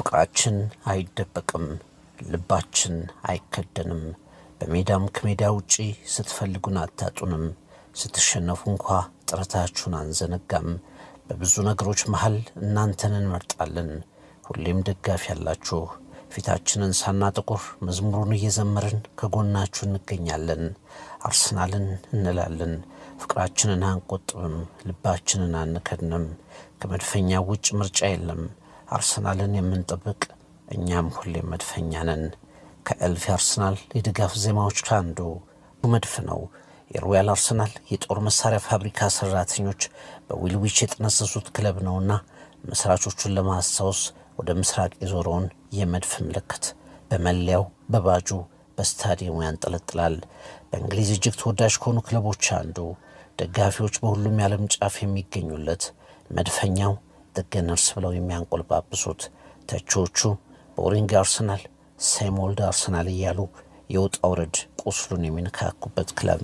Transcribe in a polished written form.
ፍቅራችን አይደበቅም፣ ልባችን አይከደንም። በሜዳም ከሜዳ ውጪ ስትፈልጉን አታጡንም። ስትሸነፉ እንኳ ጥረታችሁን አንዘነጋም። በብዙ ነገሮች መሃል እናንተን እንመርጣለን። ሁሌም ደጋፊ ያላችሁ ፊታችንን ሳናጠቁር መዝሙሩን እየዘመርን ከጎናችሁ እንገኛለን። አርሰናልን እንላለን። ፍቅራችንን አንቆጥብም፣ ልባችንን አንከድንም። ከመድፈኛ ውጭ ምርጫ የለም። አርሰናልን የምንጠብቅ እኛም ሁሌም መድፈኛ ነን። ከእልፍ አርሰናል የድጋፍ ዜማዎች አንዱ መድፍ ነው። የሮያል አርሰናል የጦር መሳሪያ ፋብሪካ ሰራተኞች በዊልዊች የጠነሰሱት ክለብ ነውና መስራቾቹን ለማስታወስ ወደ ምስራቅ የዞረውን የመድፍ ምልክት በመለያው በባጁ በስታዲየሙ ያንጠለጥላል። በእንግሊዝ እጅግ ተወዳጅ ከሆኑ ክለቦች አንዱ ደጋፊዎች በሁሉም የዓለም ጫፍ የሚገኙለት መድፈኛው ደገነርስ ብለው የሚያንቆልባብሱት ተቺዎቹ ቦሪንግ አርሰናል፣ ሴም ኦልድ አርሰናል እያሉ የውጣ ውረድ ቁስሉን የሚነካኩበት ክለብ